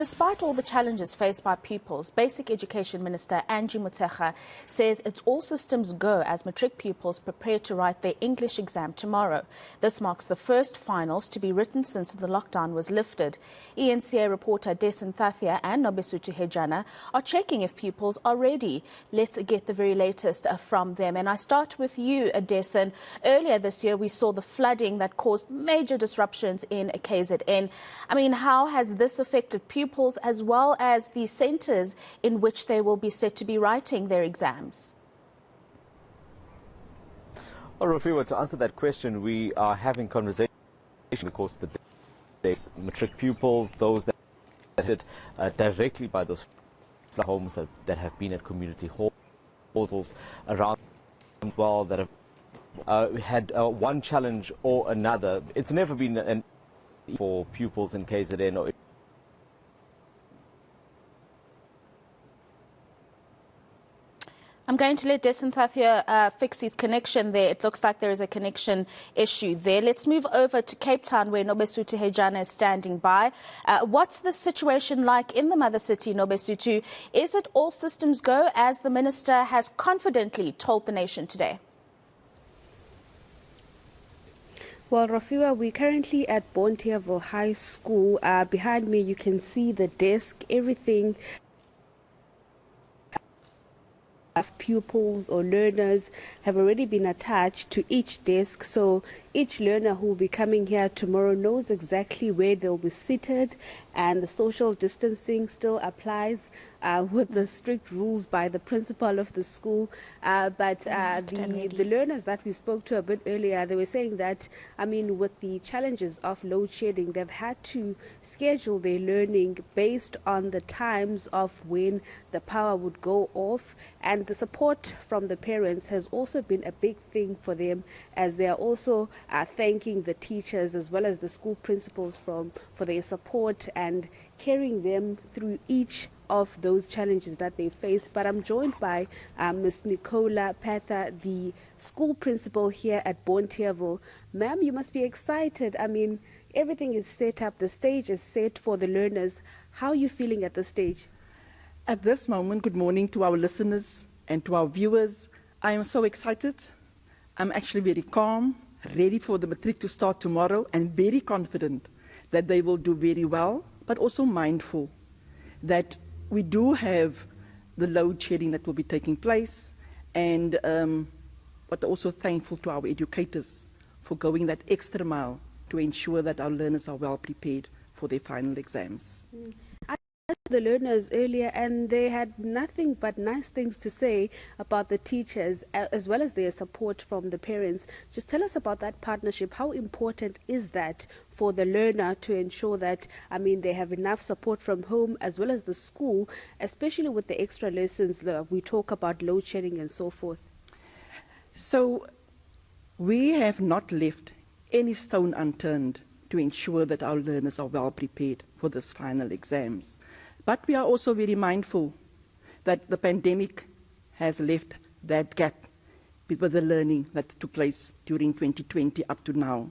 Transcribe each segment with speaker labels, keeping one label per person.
Speaker 1: Despite all the challenges faced by pupils, Basic Education Minister Angie Motshekga says it's all systems go as matric pupils prepare to write their English exam tomorrow. This marks the first finals to be written since the lockdown was lifted. eNCA reporter Dasen, Thathiah and Nobesuthu Hejana are checking if pupils are ready. Let's get the very latest from them. And I start with you, Dasen. Earlier this year, we saw the flooding that caused major disruptions in KZN. I mean, how has this affected pupils as well as the centres in which they will be set to be writing their exams?
Speaker 2: Well, Rafiwa, to answer that question, we are having conversation, of course, the matric pupils, those that are hit directly by those homes that have been at community halls around the world that have had one challenge or another. It's never been for pupils in KZN or
Speaker 1: I'm going to let Dasen Thathiah fix his connection there. It looks like there is a connection issue there. Let's move over to Cape Town, where Nobesuthu Hejana is standing by. What's the situation like in the mother city, Nobesuthu? Is it all systems go, as the minister has confidently told the nation today?
Speaker 3: Well, Rafiwa, we're currently at Thathiah High School. Behind me, you can see the desk, everything. Pupils or learners have already been attached to each desk, so each learner who will be coming here tomorrow knows exactly where they'll be seated, and the social distancing still applies with the strict rules by the principal of the school. But the learners that we spoke to a bit earlier, they were saying that, I mean, with the challenges of load shedding, they've had to schedule their learning based on the times of when the power would go off, and the support from the parents has also been a big thing for them, as they are also thanking the teachers as well as the school principals for their support and carrying them through each of those challenges that they faced. But I'm joined by Ms. Nicola Patha, the school principal here at Thathiah. Ma'am, you must be excited. I mean, everything is set up, the stage is set for the learners. How are you feeling at this stage?
Speaker 4: At this moment, good morning to our listeners and to our viewers. I am so excited. I'm actually very calm, ready for the matric to start tomorrow, and very confident that they will do very well, but also mindful that we do have the load shedding that will be taking place, and but also thankful to our educators for going that extra mile to ensure that our learners are well prepared for their final exams.
Speaker 3: I asked the learners earlier, and they had nothing but nice things to say about the teachers as well as their support from the parents. Just tell us about that partnership. How important is that for the learner to ensure that, I mean, they have enough support from home as well as the school, especially with the extra lessons we talk about load shedding and so forth?
Speaker 4: So we have not left any stone unturned to ensure that our learners are well prepared for this final exams. But we are also very mindful that the pandemic has left that gap with the learning that took place during 2020 up to now.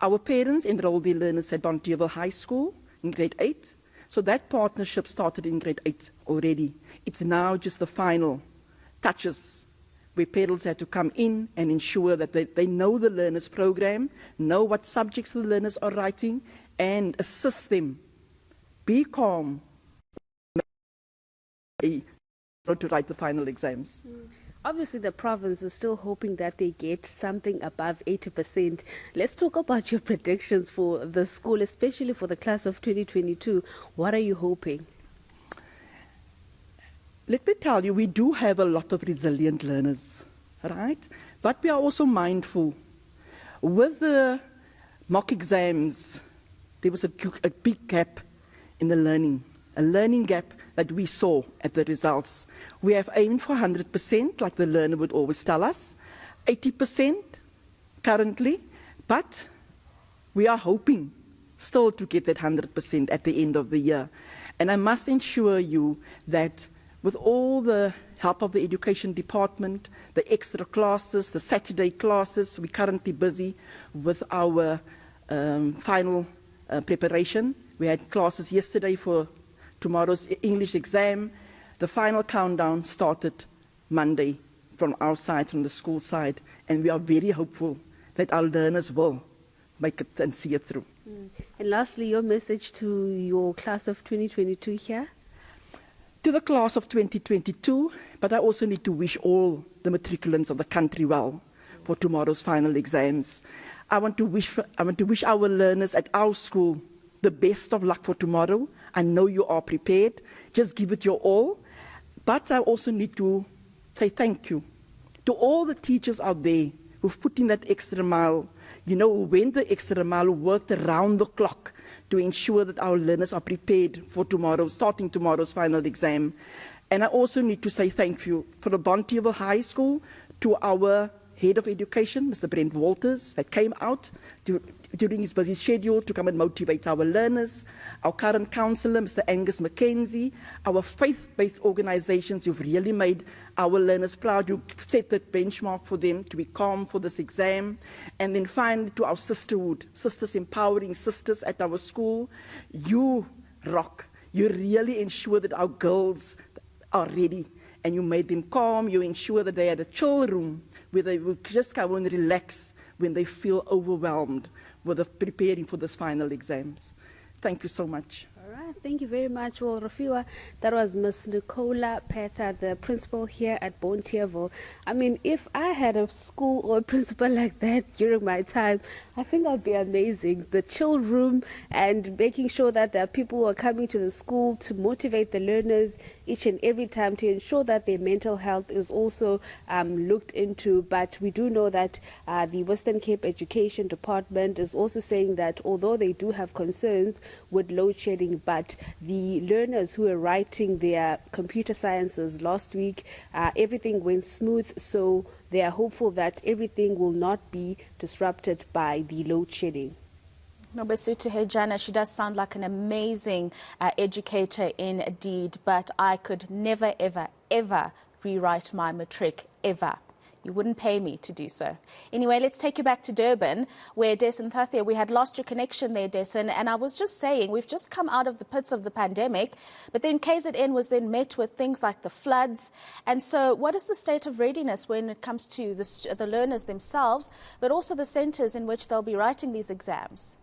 Speaker 4: Our parents enrolled their learners at Thathiah High School in grade 8, so that partnership started in grade 8 already. It's now just the final touches where parents had to come in and ensure that they know the learners' program, know what subjects the learners are writing, and assist them. Be calm to write the final exams.
Speaker 3: Obviously, the province is still hoping that they get something above 80%. Let's talk about your predictions for the school, especially for the class of 2022. What are you hoping?
Speaker 4: Let me tell you, we do have a lot of resilient learners, right? But we are also mindful. With the mock exams, there was a big gap in the learning, a learning gap that we saw at the results. We have aimed for 100%, like the learner would always tell us, 80% currently, but we are hoping still to get that 100% at the end of the year. And I must assure you that with all the help of the education department, the extra classes, the Saturday classes, we're currently busy with our final preparation. We had classes yesterday for tomorrow's English exam. The final countdown started Monday from our side, from the school side, and we are very hopeful that our learners will make it and see it through.
Speaker 3: And lastly, your message to your class of 2022 here?
Speaker 4: To the class of 2022, but I also need to wish all the matriculants of the country well for tomorrow's final exams. I want to wish our learners at our school the best of luck for tomorrow. I know you are prepared. Just give it your all. But I also need to say thank you to all the teachers out there who've put in that extra mile, who went the extra mile, who worked around the clock to ensure that our learners are prepared for starting tomorrow's final exam. And I also need to say thank you for the Bonteheuwel High School, to our Head of Education, Mr. Brent Walters, that came out during his busy schedule to come and motivate our learners, our current counsellor, Mr. Angus Mackenzie, our faith-based organizations who've really made our learners proud. You set the benchmark for them to be calm for this exam. And then finally to our sisterhood, sisters empowering sisters at our school. You rock. You really ensure that our girls are ready, and you made them calm. You ensure that they had a chill room where they will just come and relax when they feel overwhelmed with preparing for this final exams. Thank you so much.
Speaker 3: All right, thank you very much. Well, Rafiwa, that was Ms. Nicola Thathiah, the principal here at Bonteheuwel. I mean, if I had a school or a principal like that during my time, I think I'd be amazing. The chill room and making sure that there are people who are coming to the school to motivate the learners each and every time, to ensure that their mental health is also looked into. But we do know that the Western Cape Education Department is also saying that although they do have concerns with load shedding, but the learners who are writing their computer sciences last week, everything went smooth, so they are hopeful that everything will not be disrupted by the load shedding.
Speaker 1: Nobesuthu, Hejana, she does sound like an amazing educator indeed, but I could never, ever, ever rewrite my matric, ever. You wouldn't pay me to do so. Anyway, let's take you back to Durban, where Dasen, Thathiah, we had lost your connection there, Dasen, and I was just saying, we've just come out of the pits of the pandemic, but then KZN was then met with things like the floods. And so what is the state of readiness when it comes to the learners themselves, but also the centres in which they'll be writing these exams?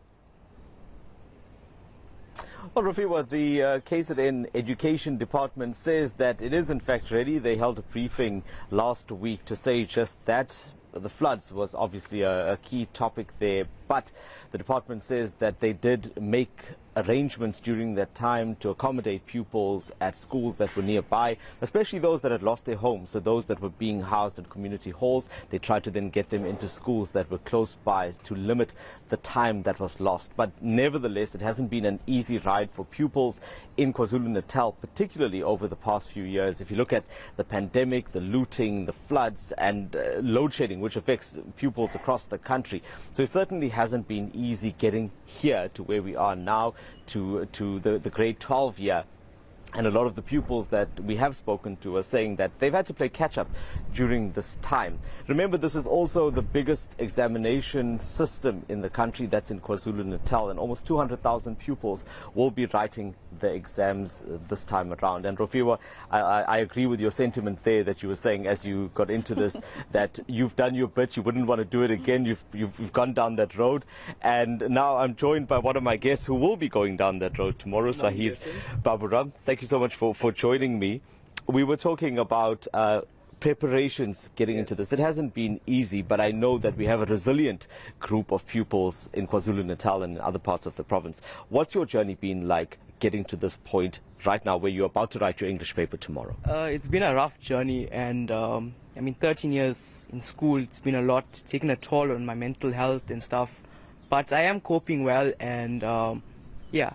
Speaker 2: Well, Rafiwa, the KZN Education Department says that it is in fact ready. They held a briefing last week to say just that. The floods was obviously a key topic there, but the department says that they did make arrangements during that time to accommodate pupils at schools that were nearby, especially those that had lost their homes. So those that were being housed in community halls, they tried to then get them into schools that were close by to limit the time that was lost. But nevertheless, it hasn't been an easy ride for pupils in KwaZulu-Natal, particularly over the past few years. If you look at the pandemic, the looting, the floods and load shedding, which affects pupils across the country. So it certainly hasn't been easy getting here to where we are now, to the grade 12 year. And a lot of the pupils that we have spoken to are saying that they've had to play catch-up during this time. Remember, this is also the biggest examination system in the country that's in KwaZulu-Natal, and almost 200,000 pupils will be writing the exams this time around. And Rafiwa, I agree with your sentiment there that you were saying as you got into this, that you've done your bit, you wouldn't want to do it again, you've gone down that road. And now I'm joined by one of my guests who will be going down that road tomorrow, Sahir Baburam. Thank you so much for joining me. We were talking about preparations getting into this. It hasn't been easy, but I know that we have a resilient group of pupils in KwaZulu-Natal and in other parts of the province. What's your journey been like getting to this point right now where you're about to write your English paper tomorrow?
Speaker 5: It's been a rough journey, and I mean 13 years in school, it's been a lot, taken a toll on my mental health and stuff, but I am coping well, and yeah,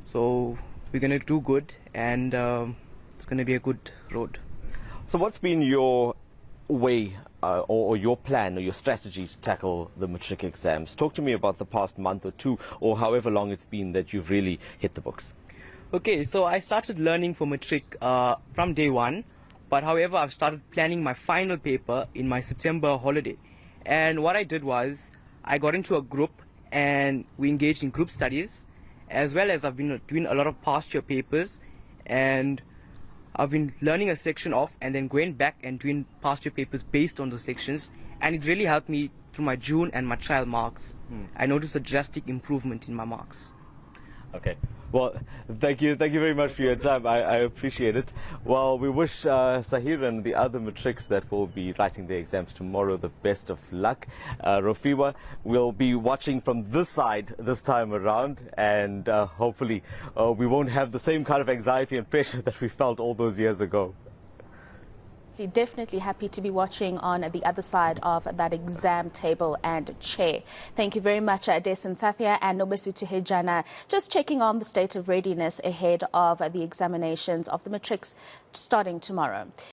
Speaker 5: so we're going to do good, and it's going to be a good road.
Speaker 2: So what's been your way or your plan or your strategy to tackle the matric exams? Talk to me about the past month or two, or however long it's been that you've really hit the books.
Speaker 5: Okay, so I started learning for matric from day one, but however I've started planning my final paper in my September holiday. And what I did was I got into a group and we engaged in group studies, as well as I've been doing a lot of past year papers and I've been learning a section off and then going back and doing past year papers based on those sections, and it really helped me through my June and my trial marks. I noticed a drastic improvement in my marks.
Speaker 2: Okay. Well, thank you very much for your time. I appreciate it. Well, we wish Sahir and the other matrics that will be writing their exams tomorrow the best of luck. Rofiwa will be watching from this side this time around, and hopefully we won't have the same kind of anxiety and pressure that we felt all those years ago.
Speaker 1: Definitely happy to be watching on the other side of that exam table and chair. Thank you very much, Dasen, Thathiah and Nobesuthu, Hejana. Just checking on the state of readiness ahead of the examinations of the matrics starting tomorrow.